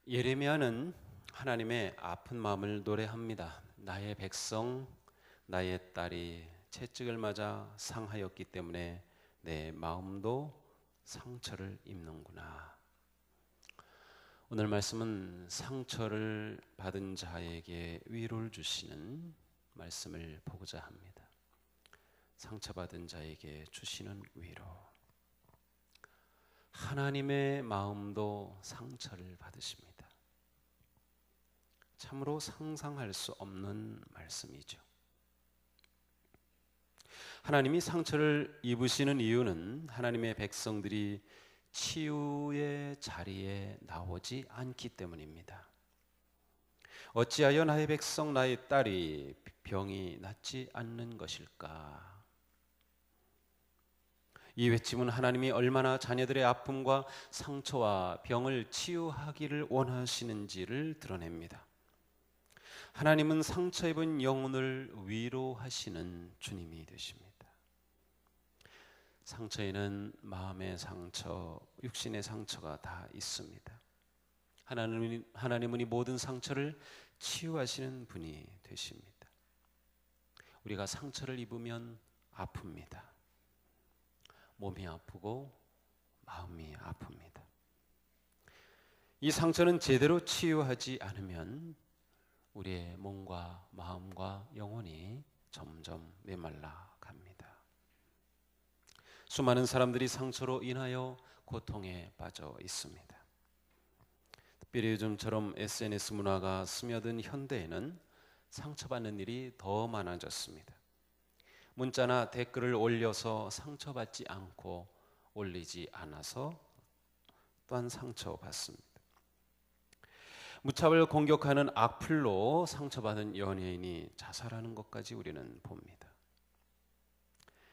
예레미야는 하나님의 아픈 마음을 노래합니다. 나의 백성, 나의 딸이 채찍을 맞아 상하였기 때문에 내 마음도 상처를 입는구나. 오늘 말씀은 상처를 받은 자에게 위로를 주시는 말씀을 보고자 합니다. 상처받은 자에게 주시는 위로. 하나님의 마음도 상처를 받으십니다. 참으로 상상할 수 없는 말씀이죠. 하나님이 상처를 입으시는 이유는 하나님의 백성들이 치유의 자리에 나오지 않기 때문입니다. 어찌하여 나의 백성 나의 딸이 병이 낫지 않는 것일까? 이 외침은 하나님이 얼마나 자녀들의 아픔과 상처와 병을 치유하기를 원하시는지를 드러냅니다. 하나님은 상처 입은 영혼을 위로하시는 주님이 되십니다. 상처에는 마음의 상처, 육신의 상처가 다 있습니다. 하나님은 이 모든 상처를 치유하시는 분이 되십니다. 우리가 상처를 입으면 아픕니다. 몸이 아프고 마음이 아픕니다. 이 상처는 제대로 치유하지 않으면 우리의 몸과 마음과 영혼이 점점 메말라 갑니다. 수많은 사람들이 상처로 인하여 고통에 빠져 있습니다. 특별히 요즘처럼 SNS 문화가 스며든 현대에는 상처받는 일이 더 많아졌습니다. 문자나 댓글을 올려서 상처받지 않고 올리지 않아서 또한 상처받습니다. 무차별 공격하는 악플로 상처받은 연예인이 자살하는 것까지 우리는 봅니다.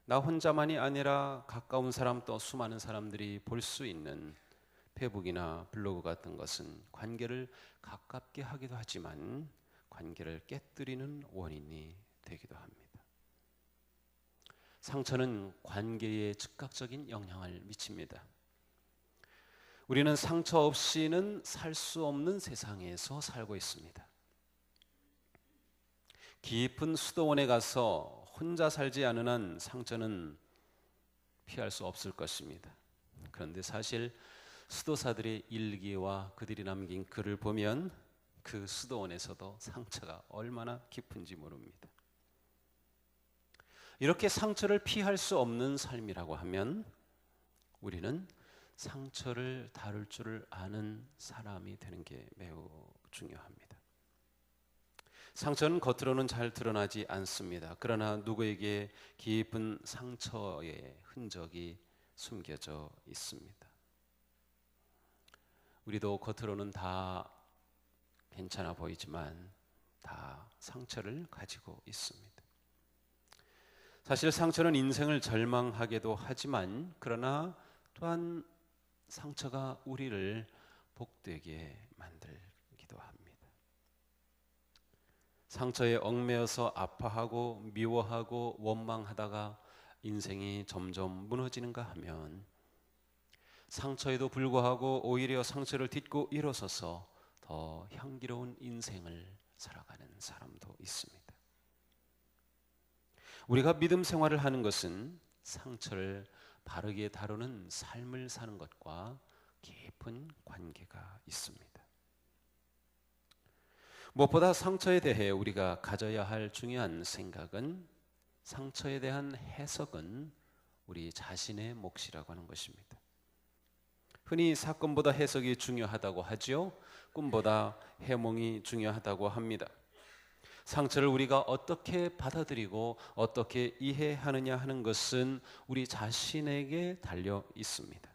나 혼자만이 아니라 가까운 사람 또 수많은 사람들이 볼 수 있는 페이북이나 블로그 같은 것은 관계를 가깝게 하기도 하지만 관계를 깨뜨리는 원인이 되기도 합니다. 상처는 관계에 즉각적인 영향을 미칩니다. 우리는 상처 없이는 살 수 없는 세상에서 살고 있습니다. 깊은 수도원에 가서 혼자 살지 않은 한 상처는 피할 수 없을 것입니다. 그런데 사실 수도사들의 일기와 그들이 남긴 글을 보면 그 수도원에서도 상처가 얼마나 깊은지 모릅니다. 이렇게 상처를 피할 수 없는 삶이라고 하면 우리는 상처를 다룰 줄을 아는 사람이 되는 게 매우 중요합니다. 상처는 겉으로는 잘 드러나지 않습니다. 그러나 누구에게 깊은 상처의 흔적이 숨겨져 있습니다. 우리도 겉으로는 다 괜찮아 보이지만 다 상처를 가지고 있습니다. 사실 상처는 인생을 절망하게도 하지만 그러나 또한 상처가 우리를 복되게 만들기도 합니다. 상처에 얽매여서 아파하고 미워하고 원망하다가 인생이 점점 무너지는가 하면 상처에도 불구하고 오히려 상처를 딛고 일어서서 더 향기로운 인생을 살아가는 사람도 있습니다. 우리가 믿음 생활을 하는 것은 상처를 바르게 다루는 삶을 사는 것과 깊은 관계가 있습니다. 무엇보다 상처에 대해 우리가 가져야 할 중요한 생각은 상처에 대한 해석은 우리 자신의 몫이라고 하는 것입니다. 흔히 사건보다 해석이 중요하다고 하지요. 꿈보다 해몽이 중요하다고 합니다. 상처를 우리가 어떻게 받아들이고 어떻게 이해하느냐 하는 것은 우리 자신에게 달려 있습니다.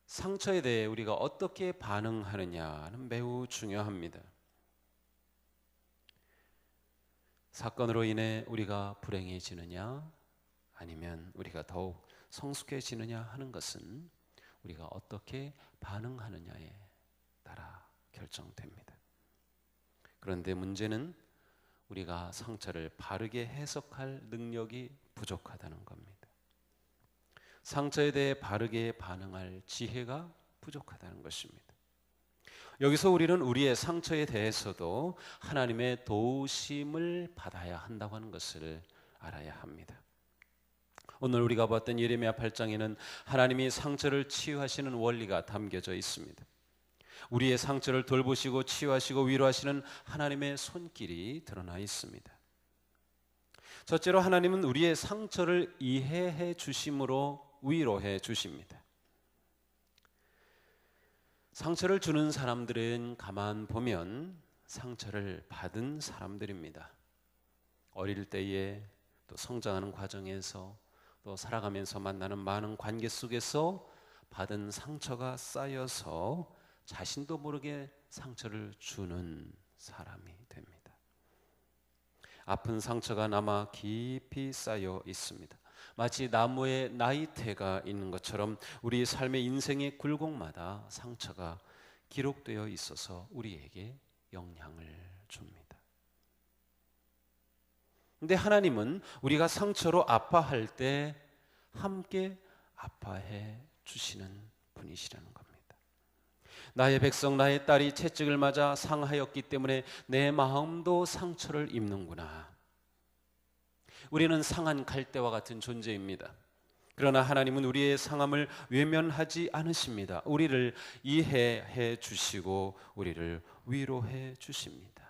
상처에 대해 우리가 어떻게 반응하느냐는 매우 중요합니다. 사건으로 인해 우리가 불행해지느냐 아니면 우리가 더욱 성숙해지느냐 하는 것은 우리가 어떻게 반응하느냐에 따라 결정됩니다. 그런데 문제는 우리가 상처를 바르게 해석할 능력이 부족하다는 겁니다. 상처에 대해 바르게 반응할 지혜가 부족하다는 것입니다. 여기서 우리는 우리의 상처에 대해서도 하나님의 도우심을 받아야 한다고 하는 것을 알아야 합니다. 오늘 우리가 봤던 예레미야 8장에는 하나님이 상처를 치유하시는 원리가 담겨져 있습니다. 우리의 상처를 돌보시고 치유하시고 위로하시는 하나님의 손길이 드러나 있습니다. 첫째로 하나님은 우리의 상처를 이해해 주심으로 위로해 주십니다. 상처를 주는 사람들은 가만 보면 상처를 받은 사람들입니다. 어릴 때에 또 성장하는 과정에서 또 살아가면서 만나는 많은 관계 속에서 받은 상처가 쌓여서 자신도 모르게 상처를 주는 사람이 됩니다. 아픈 상처가 남아 깊이 쌓여 있습니다. 마치 나무에 나이테가 있는 것처럼 우리 삶의 인생의 굴곡마다 상처가 기록되어 있어서 우리에게 영향을 줍니다. 근데 하나님은 우리가 상처로 아파할 때 함께 아파해 주시는 분이시라는 겁니다. 나의 백성 나의 딸이 채찍을 맞아 상하였기 때문에 내 마음도 상처를 입는구나. 우리는 상한 갈대와 같은 존재입니다. 그러나 하나님은 우리의 상함을 외면하지 않으십니다. 우리를 이해해 주시고 우리를 위로해 주십니다.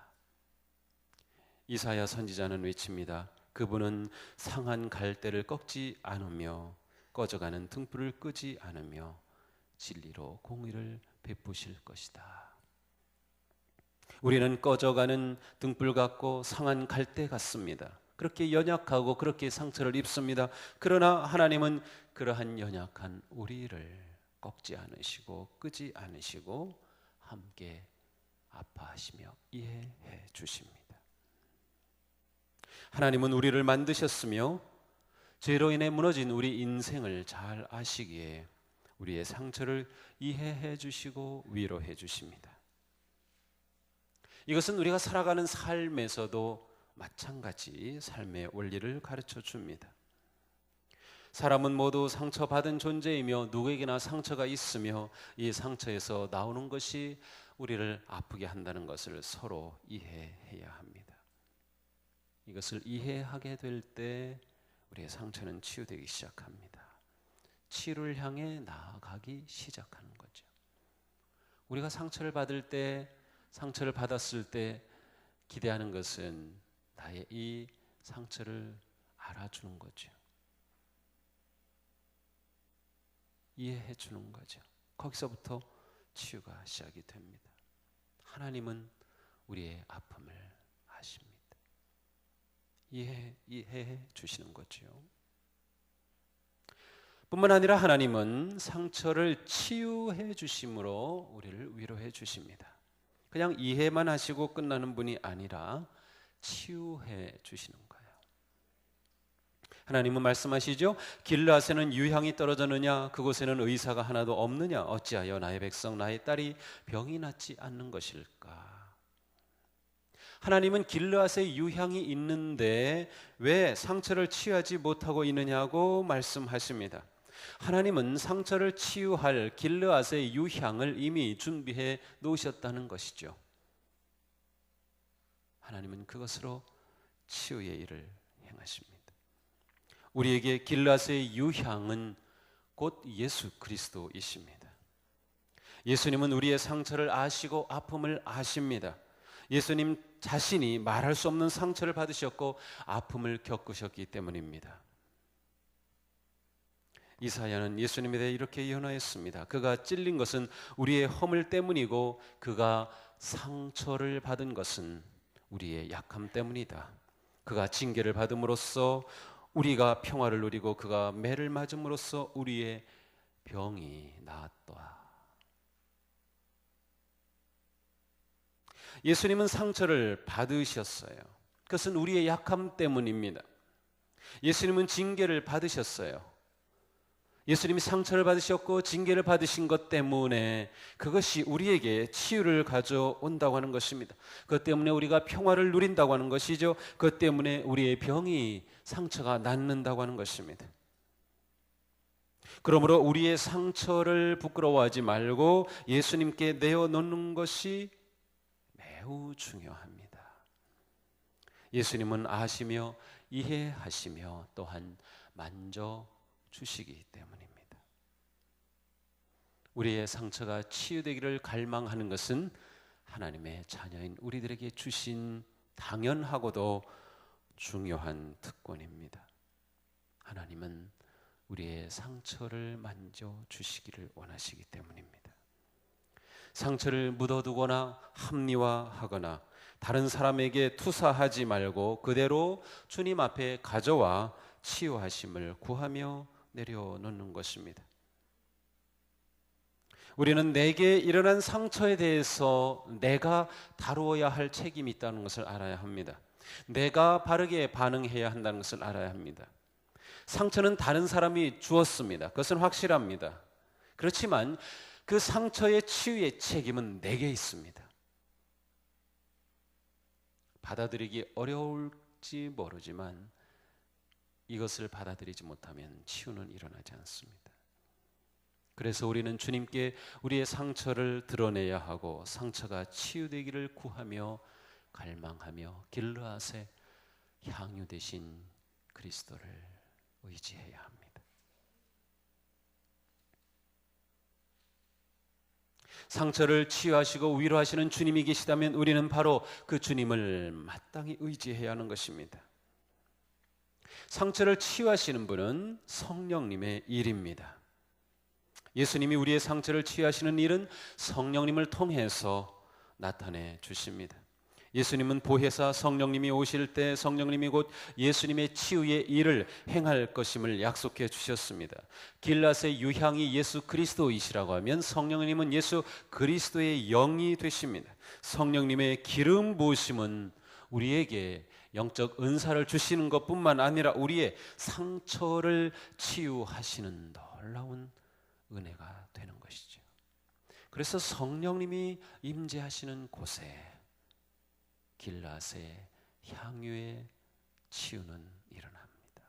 이사야 선지자는 외칩니다. 그분은 상한 갈대를 꺾지 않으며 꺼져가는 등불을 끄지 않으며 진리로 공의를 베푸실 것이다. 우리는 꺼져가는 등불 같고 상한 갈대 같습니다. 그렇게 연약하고 그렇게 상처를 입습니다. 그러나 하나님은 그러한 연약한 우리를 꺾지 않으시고 끄지 않으시고 함께 아파하시며 이해해 주십니다. 하나님은 우리를 만드셨으며 죄로 인해 무너진 우리 인생을 잘 아시기에 우리의 상처를 이해해 주시고 위로해 주십니다. 이것은 우리가 살아가는 삶에서도 마찬가지 삶의 원리를 가르쳐 줍니다. 사람은 모두 상처받은 존재이며 누구에게나 상처가 있으며 이 상처에서 나오는 것이 우리를 아프게 한다는 것을 서로 이해해야 합니다. 이것을 이해하게 될 때 우리의 상처는 치유되기 시작합니다. 치유를 향해 나아가기 시작하는 거죠. 우리가 상처를 받았을 때 기대하는 것은 나의 이 상처를 알아주는 거죠. 이해해 주는 거죠. 거기서부터 치유가 시작이 됩니다. 하나님은 우리의 아픔을 아십니다. 이해해 주시는 거죠. 뿐만 아니라 하나님은 상처를 치유해 주심으로 우리를 위로해 주십니다. 그냥 이해만 하시고 끝나는 분이 아니라 치유해 주시는 거예요. 하나님은 말씀하시죠. 길르앗에는 유향이 떨어졌느냐 그곳에는 의사가 하나도 없느냐 어찌하여 나의 백성 나의 딸이 병이 낫지 않는 것일까. 하나님은 길르앗에 유향이 있는데 왜 상처를 치유하지 못하고 있느냐고 말씀하십니다. 하나님은 상처를 치유할 길르앗의 유향을 이미 준비해 놓으셨다는 것이죠. 하나님은 그것으로 치유의 일을 행하십니다. 우리에게 길르앗의 유향은 곧 예수 그리스도이십니다. 예수님은 우리의 상처를 아시고 아픔을 아십니다. 예수님 자신이 말할 수 없는 상처를 받으셨고 아픔을 겪으셨기 때문입니다. 이사야는 예수님에 대해 이렇게 예언하였습니다. 그가 찔린 것은 우리의 허물 때문이고 그가 상처를 받은 것은 우리의 약함 때문이다. 그가 징계를 받음으로써 우리가 평화를 누리고 그가 매를 맞음으로써 우리의 병이 나았다. 예수님은 상처를 받으셨어요. 그것은 우리의 약함 때문입니다. 예수님은 징계를 받으셨어요. 예수님이 상처를 받으셨고 징계를 받으신 것 때문에 그것이 우리에게 치유를 가져온다고 하는 것입니다. 그것 때문에 우리가 평화를 누린다고 하는 것이죠. 그것 때문에 우리의 병이 상처가 낫는다고 하는 것입니다. 그러므로 우리의 상처를 부끄러워하지 말고 예수님께 내어놓는 것이 매우 중요합니다. 예수님은 아시며 이해하시며 또한 만져주시기 때문입니다. 우리의 상처가 치유되기를 갈망하는 것은 하나님의 자녀인 우리들에게 주신 당연하고도 중요한 특권입니다. 하나님은 우리의 상처를 만져주시기를 원하시기 때문입니다. 상처를 묻어두거나 합리화하거나 다른 사람에게 투사하지 말고 그대로 주님 앞에 가져와 치유하심을 구하며 내려놓는 것입니다. 우리는 내게 일어난 상처에 대해서 내가 다루어야 할 책임이 있다는 것을 알아야 합니다. 내가 바르게 반응해야 한다는 것을 알아야 합니다. 상처는 다른 사람이 주었습니다. 그것은 확실합니다. 그렇지만 그 상처의 치유의 책임은 내게 있습니다. 받아들이기 어려울지 모르지만 이것을 받아들이지 못하면 치유는 일어나지 않습니다. 그래서 우리는 주님께 우리의 상처를 드러내야 하고 상처가 치유되기를 구하며 갈망하며 길르앗의 향유 되신 그리스도를 의지해야 합니다. 상처를 치유하시고 위로하시는 주님이 계시다면 우리는 바로 그 주님을 마땅히 의지해야 하는 것입니다. 상처를 치유하시는 분은 성령님의 일입니다. 예수님이 우리의 상처를 치유하시는 일은 성령님을 통해서 나타내 주십니다. 예수님은 보혜사 성령님이 오실 때 성령님이 곧 예수님의 치유의 일을 행할 것임을 약속해 주셨습니다. 길앗의 유향이 예수 그리스도이시라고 하면 성령님은 예수 그리스도의 영이 되십니다. 성령님의 기름 부으심은 우리에게 영적 은사를 주시는 것뿐만 아니라 우리의 상처를 치유하시는 놀라운 은혜가 되는 것이죠. 그래서 성령님이 임재하시는 곳에 길앗의 향유의 치유는 일어납니다.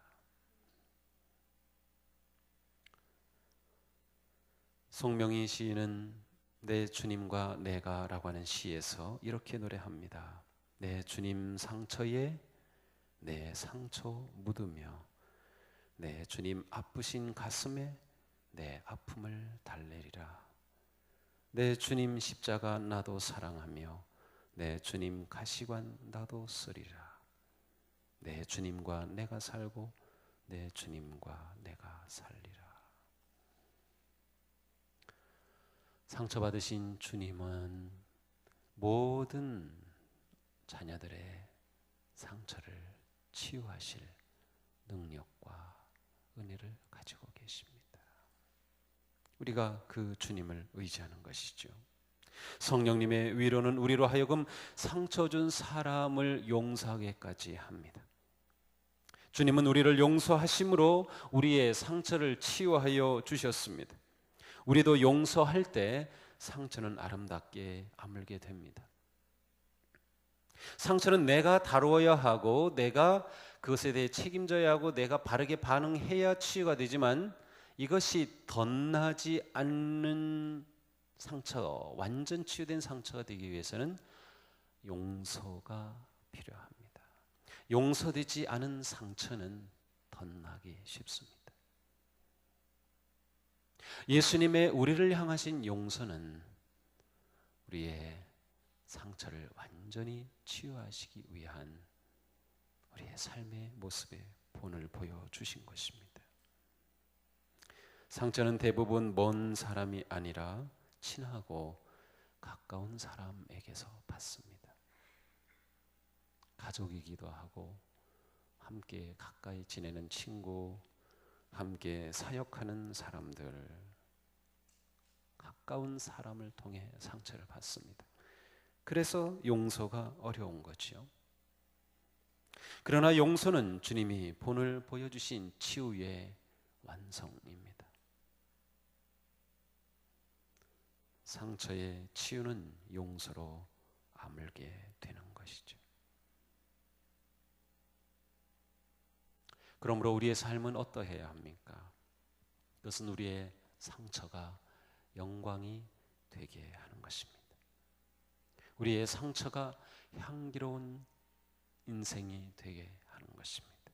송명희 시인은 내 주님과 내가 라고 하는 시에서 이렇게 노래합니다. 내 주님 상처에 내 상처 묻으며 내 주님 아프신 가슴에 내 아픔을 달래리라. 내 주님 십자가 나도 사랑하며 내 주님 가시관 나도 쓰리라. 내 주님과 내가 살고 내 주님과 내가 살리라. 상처받으신 주님은 모든 자녀들의 상처를 치유하실 능력과 은혜를 가지고 계십니다. 우리가 그 주님을 의지하는 것이죠. 성령님의 위로는 우리로 하여금 상처 준 사람을 용서하게까지 합니다. 주님은 우리를 용서하심으로 우리의 상처를 치유하여 주셨습니다. 우리도 용서할 때 상처는 아름답게 아물게 됩니다. 상처는 내가 다루어야 하고 내가 그것에 대해 책임져야 하고 내가 바르게 반응해야 치유가 되지만 이것이 덧나지 않는 상처, 완전 치유된 상처가 되기 위해서는 용서가 필요합니다. 용서되지 않은 상처는 덧나기 쉽습니다. 예수님의 우리를 향하신 용서는 우리의 상처를 완전히 치유하시기 위한 우리의 삶의 모습의 본을 보여주신 것입니다. 상처는 대부분 먼 사람이 아니라 친하고 가까운 사람에게서 받습니다. 가족이기도 하고 함께 가까이 지내는 친구, 함께 사역하는 사람들, 가까운 사람을 통해 상처를 받습니다. 그래서 용서가 어려운 거지요. 그러나 용서는 주님이 본을 보여주신 치유의 완성입니다. 상처의 치유는 용서로 아물게 되는 것이죠. 그러므로 우리의 삶은 어떠해야 합니까? 그것은 우리의 상처가 영광이 되게 하는 것입니다. 우리의 상처가 향기로운 인생이 되게 하는 것입니다.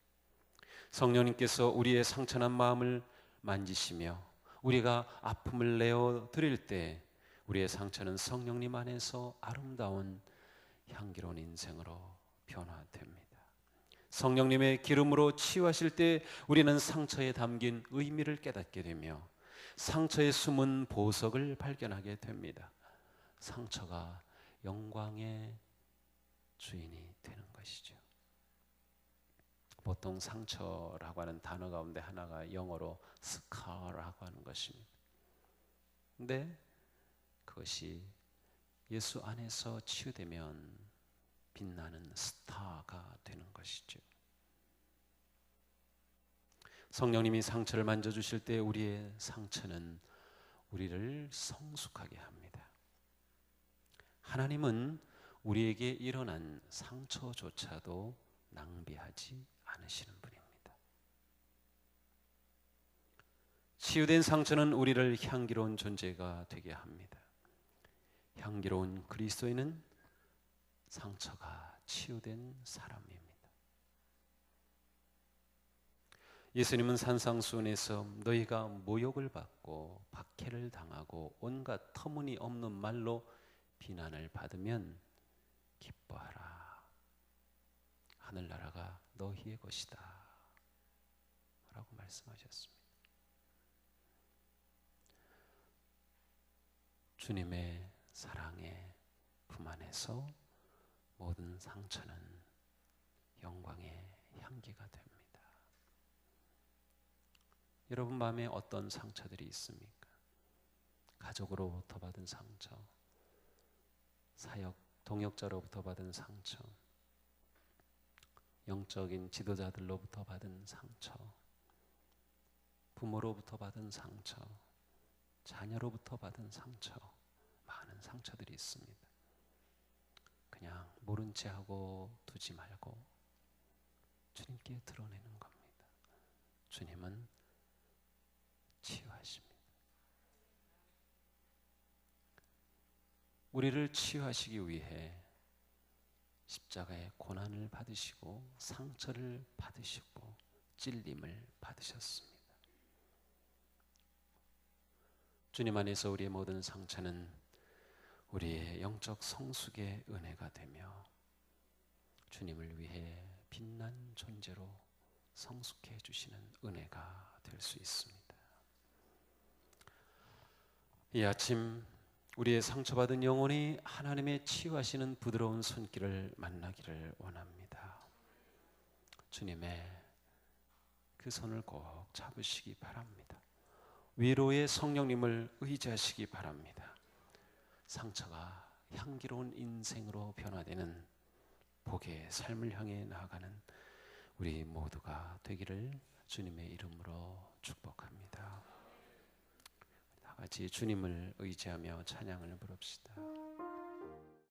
성령님께서 우리의 상처난 마음을 만지시며 우리가 아픔을 내어 드릴 때 우리의 상처는 성령님 안에서 아름다운 향기로운 인생으로 변화됩니다. 성령님의 기름으로 치유하실 때 우리는 상처에 담긴 의미를 깨닫게 되며 상처에 숨은 보석을 발견하게 됩니다. 상처가 영광의 주인이 되는 것이죠. 보통 상처라고 하는 단어 가운데 하나가 영어로 스카라고 하는 것입니다. 근데 그것이 예수 안에서 치유되면 빛나는 스타가 되는 것이죠. 성령님이 상처를 만져주실 때 우리의 상처는 우리를 성숙하게 합니다. 하나님은 우리에게 일어난 상처조차도 낭비하지 않으시는 분입니다. 치유된 상처는 우리를 향기로운 존재가 되게 합니다. 향기로운 그리스도인은 상처가 치유된 사람입니다. 예수님은 산상수훈에서 너희가 모욕을 받고 박해를 당하고 온갖 터무니없는 말로 비난을 받으면 기뻐하라. 하늘나라가 너희의 것이다. 라고 말씀하셨습니다. 주님의 사랑의 품 안에서 모든 상처는 영광의 향기가 됩니다. 여러분 마음에 어떤 상처들이 있습니까? 가족으로부터 받은 상처, 사역, 동역자로부터 받은 상처, 영적인 지도자들로부터 받은 상처, 부모로부터 받은 상처, 자녀로부터 받은 상처, 많은 상처들이 있습니다. 그냥 모른 채 하고 두지 말고 주님께 드러내는 겁니다. 주님은 치유하십니다. 우리를 치유하시기 위해 십자가의 고난을 받으시고 상처를 받으시고 찔림을 받으셨습니다. 주님 안에서 우리의 모든 상처는 우리의 영적 성숙의 은혜가 되며 주님을 위해 빛난 존재로 성숙해 주시는 은혜가 될 수 있습니다. 이 아침 우리의 상처받은 영혼이 하나님의 치유하시는 부드러운 손길을 만나기를 원합니다. 주님의 그 손을 꼭 잡으시기 바랍니다. 위로의 성령님을 의지하시기 바랍니다. 상처가 향기로운 인생으로 변화되는 복의 삶을 향해 나아가는 우리 모두가 되기를 주님의 이름으로 축복합니다. 다 같이 주님을 의지하며 찬양을 부릅시다.